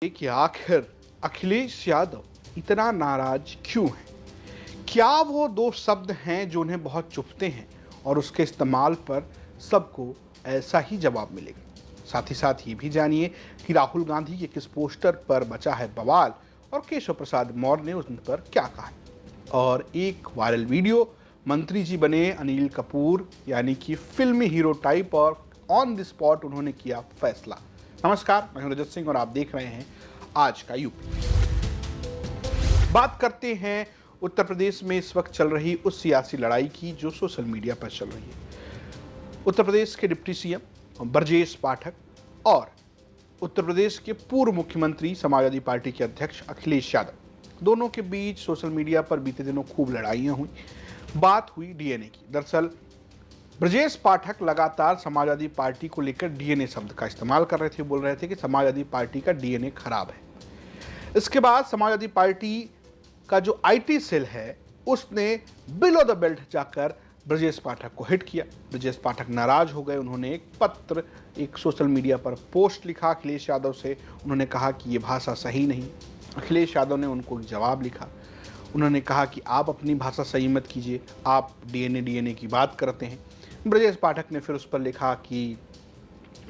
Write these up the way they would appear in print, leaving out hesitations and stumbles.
कि आखिर अखिलेश यादव इतना नाराज क्यों है? क्या वो दो शब्द हैं जो उन्हें बहुत चुभते हैं और उसके इस्तेमाल पर सबको ऐसा ही जवाब मिलेगा? साथ ही साथ ये भी जानिए कि राहुल गांधी के किस पोस्टर पर मचा है बवाल और केशव प्रसाद मौर्य ने उन पर क्या कहा है। और एक वायरल वीडियो, मंत्री जी बने अनिल कपूर यानी कि फिल्मी हीरो टाइप और ऑन द स्पॉट उन्होंने किया फैसला। नमस्कार, मैं हूं रजत सिंह और आप देख रहे हैं आज का यूपी। बात करते हैं उत्तर प्रदेश में इस वक्त चल रही उस सियासी लड़ाई की जो सोशल मीडिया पर चल रही है। उत्तर प्रदेश के डिप्टी सीएम ब्रजेश पाठक और उत्तर प्रदेश के पूर्व मुख्यमंत्री समाजवादी पार्टी के अध्यक्ष अखिलेश यादव, दोनों के बीच सोशल मीडिया पर बीते दिनों खूब लड़ाइयां हुई। बात हुई डीएनए की। दरअसल ब्रजेश पाठक लगातार समाजवादी पार्टी को लेकर डीएनए शब्द का इस्तेमाल कर रहे थे, बोल रहे थे कि समाजवादी पार्टी का डीएनए खराब है। इसके बाद समाजवादी पार्टी का जो आईटी सेल है उसने बिलो द बेल्ट जाकर ब्रजेश पाठक को हिट किया। ब्रजेश पाठक नाराज हो गए। उन्होंने एक पत्र, एक सोशल मीडिया पर पोस्ट लिखा अखिलेश यादव से। उन्होंने कहा कि ये भाषा सही नहीं। अखिलेश यादव ने उनको एक जवाब लिखा। उन्होंने कहा कि आप अपनी भाषा सही मत कीजिए, आप डीएनए की बात करते हैं। ब्रजेश पाठक ने फिर उस पर लिखा कि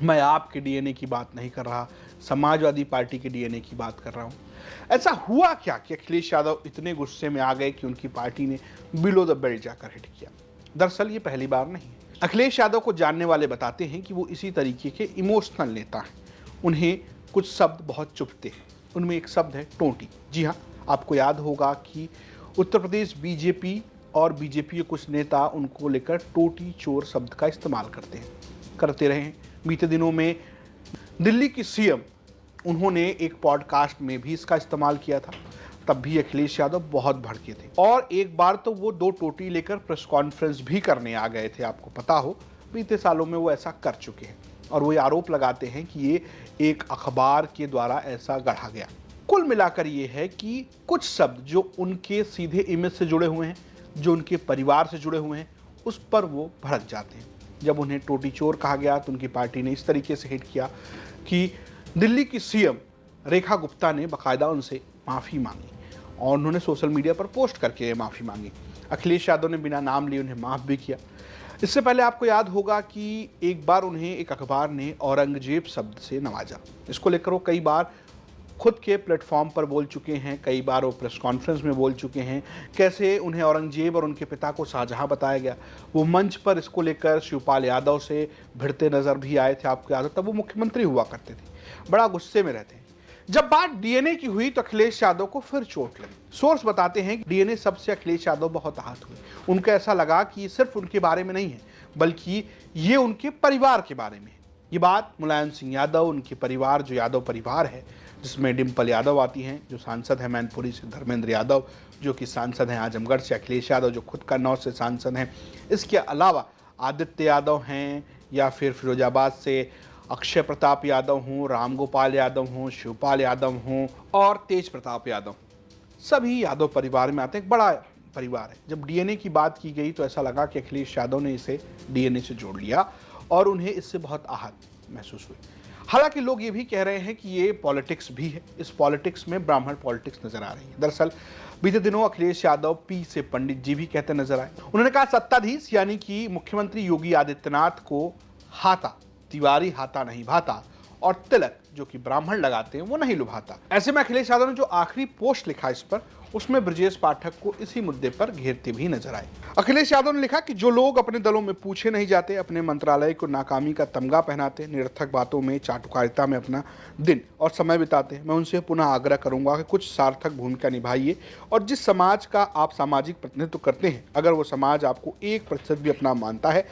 मैं आपके डीएनए की बात नहीं कर रहा, समाजवादी पार्टी के डीएनए की बात कर रहा हूं। ऐसा हुआ क्या कि अखिलेश यादव इतने गुस्से में आ गए कि उनकी पार्टी ने बिलो द बेल्ट जाकर हिट किया? दरअसल ये पहली बार नहीं है। अखिलेश यादव को जानने वाले बताते हैं कि वो इसी तरीके के इमोशनल नेता हैं। उन्हें कुछ शब्द बहुत चुभते हैं। उनमें एक शब्द है टोंटी। जी हाँ, आपको याद होगा कि उत्तर प्रदेश बीजेपी और बीजेपी के कुछ नेता उनको लेकर टोटी चोर शब्द का इस्तेमाल करते रहे हैं। बीते दिनों में दिल्ली की सीएम, उन्होंने एक पॉडकास्ट में भी इसका इस्तेमाल किया था। तब भी अखिलेश यादव बहुत भड़के थे और एक बार तो वो दो टोटी लेकर प्रेस कॉन्फ्रेंस भी करने आ गए थे। आपको पता हो, बीते सालों में वो ऐसा कर चुके हैं और वो आरोप लगाते हैं कि ये एक अखबार के द्वारा ऐसा गढ़ा गया। कुल मिलाकर ये है कि कुछ शब्द जो उनके सीधे इमेज से जुड़े हुए हैं, जो उनके परिवार से जुड़े हुए हैं, उस पर वो भड़क जाते हैं। जब उन्हें टोटी चोर कहा गया तो उनकी पार्टी ने इस तरीके से हिट किया कि दिल्ली की सीएम रेखा गुप्ता ने बाकायदा उनसे माफ़ी मांगी और उन्होंने सोशल मीडिया पर पोस्ट करके माफ़ी मांगी। अखिलेश यादव ने बिना नाम लिए उन्हें माफ़ भी किया। इससे पहले आपको याद होगा कि एक बार उन्हें एक अखबार ने औरंगजेब शब्द से नवाजा। इसको लेकर वो कई बार खुद के प्लेटफॉर्म पर बोल चुके हैं, कई बार वो प्रेस कॉन्फ्रेंस में बोल चुके हैं कैसे उन्हें औरंगजेब और उनके पिता को शाहजहां बताया गया। वो मंच पर इसको लेकर शिवपाल यादव से भिड़ते नजर भी आए थे। आपको याद हो, तब वो मुख्यमंत्री हुआ करते थे, बड़ा गुस्से में रहते हैं। जब बात डीएनए की हुई तो अखिलेश यादव को फिर चोट लगी। सोर्स बताते हैं कि डीएनए शब्द से अखिलेश यादव बहुत आहत हुए। उनको ऐसा लगा कि ये सिर्फ उनके बारे में नहीं है, बल्कि ये उनके परिवार के बारे में है। ये बात मुलायम सिंह यादव, उनके परिवार जो यादव परिवार है, जिसमें डिम्पल यादव आती हैं जो सांसद हैं मैनपुरी से, धर्मेंद्र यादव जो कि सांसद हैं आजमगढ़ से, अखिलेश यादव जो खुद कन्नौज से सांसद हैं, इसके अलावा आदित्य यादव हैं या फिर फिरोजाबाद से अक्षय प्रताप यादव हों, रामगोपाल यादव हों, शिवपाल यादव हों और तेज प्रताप यादव, सभी यादव परिवार में आते हैं। एक बड़ा परिवार है। जब डीएनए की बात की गई तो ऐसा लगा कि अखिलेश यादव ने इसे डीएनए से जोड़ लिया और उन्हें इससे बहुत आहत महसूस हुई। हालांकि लोग ये भी कह रहे हैं कि ये पॉलिटिक्स भी है। इस पॉलिटिक्स में ब्राह्मण पॉलिटिक्स नजर आ रही है। दरअसल बीते दिनों अखिलेश यादव पी से पंडित जी भी कहते नजर आए। उन्होंने कहा सत्ताधीश यानी कि मुख्यमंत्री योगी आदित्यनाथ को हाथा, तिवारी हाथा नहीं भाता और तिलक जो कि ब्राह्मण लगाते हैं वो नहीं लुभाता। ऐसे में अखिलेश यादव ने जो आखिरी पोस्ट लिखा इस पर, उसमें ब्रजेश पाठक को इसी मुद्दे पर घेरते भी नजर आए। अखिलेश यादव ने लिखा कि जो लोग अपने दलों में पूछे नहीं जाते, अपने मंत्रालय को नाकामी का तमगा पहनाते, निरर्थक बातों में, चाटुकारिता में अपना दिन और समय बिताते हैं, मैं उनसे पुनः आग्रह करूंगा कि कुछ सार्थक भूमिका निभाइए और जिस समाज का आप सामाजिक प्रतिनिधित्व करते हैं, अगर वो समाज आपको 1% भी अपना मानता है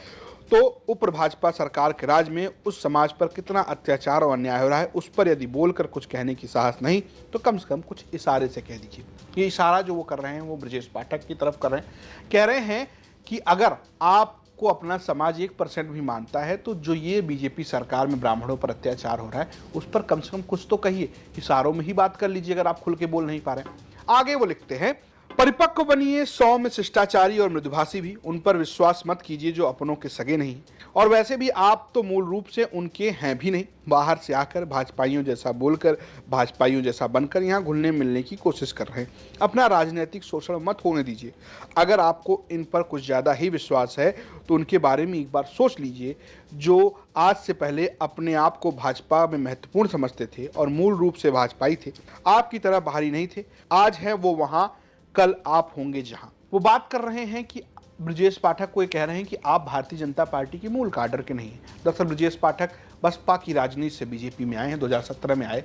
तो उप भाजपा सरकार के राज में उस समाज पर कितना अत्याचार और अन्याय हो रहा है, उस पर यदि बोलकर कुछ कहने की साहस नहीं तो कम से कम कुछ इशारे से कह दीजिए। ये इशारा जो वो कर रहे हैं वो ब्रजेश पाठक की तरफ कर रहे हैं। कह रहे हैं कि अगर आपको अपना समाज 1% भी मानता है तो जो ये बीजेपी सरकार में ब्राह्मणों पर अत्याचार हो रहा है उस पर कम से कम कुछ तो कहिए, इशारों में ही बात कर लीजिए अगर आप खुल के बोल नहीं पा रहे हैं। आगे वो लिखते हैं, परिपक्व बनिए, सौम्य, शिष्टाचारी और मृदुभाषी भी। उन पर विश्वास मत कीजिए जो अपनों के सगे नहीं, और वैसे भी आप तो मूल रूप से उनके हैं भी नहीं। बाहर से आकर भाजपाइयों जैसा बोलकर, भाजपाइयों जैसा बनकर यहाँ घुलने मिलने की कोशिश कर रहे हैं। अपना राजनीतिक शोषण मत होने दीजिए। अगर आपको इन पर कुछ ज़्यादा ही विश्वास है तो उनके बारे में एक बार सोच लीजिए, जो आज से पहले अपने आप को भाजपा में महत्वपूर्ण समझते थे और मूल रूप से भाजपाई थे, आपकी तरह बाहरी नहीं थे। आज है वो वहाँ, कल आप होंगे जहां। वो बात कर रहे हैं कि ब्रजेश पाठक को ये कह रहे हैं कि आप भारतीय जनता पार्टी के मूल काडर के नहीं हैं। दरअसल ब्रजेश पाठक बसपा की राजनीति से बीजेपी में आए हैं, 2017 में आए,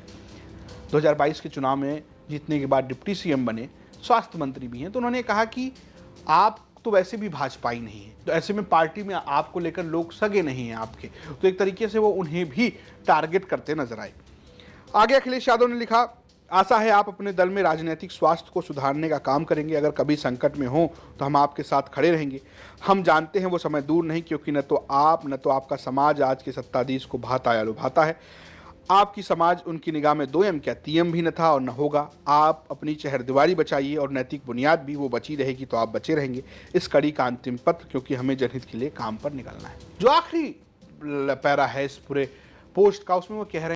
2022 के चुनाव में जीतने के बाद डिप्टी सीएम बने, स्वास्थ्य मंत्री भी हैं। तो उन्होंने कहा कि आप तो वैसे भी भाजपाई नहीं है, तो ऐसे में पार्टी में आपको लेकर लोग सगे नहीं हैं आपके। तो एक तरीके से वो उन्हें भी टारगेट करते नजर आए। आगे अखिलेश यादव ने लिखा, आशा है आप अपने दल में राजनीतिक स्वास्थ्य को सुधारने का काम करेंगे। अगर कभी संकट में हो तो हम आपके साथ खड़े रहेंगे। हम जानते हैं वो समय दूर नहीं, क्योंकि न तो आप न तो आपका समाज आज के सत्ताधीश को भाता या लुभाता है। आपकी समाज उनकी निगाह में 2M क्या 3M भी न था और न होगा। आप अपनी चहरदीवारी बचाइए और नैतिक बुनियाद भी वो बची रहेगी तो आप बचे रहेंगे। इस कड़ी का अंतिम पत्र, क्योंकि हमें जनहित के लिए काम पर निकलना है। जो आखिरी पैरा है इस पूरे पोस्ट का, उसमें वो कह रहे हैं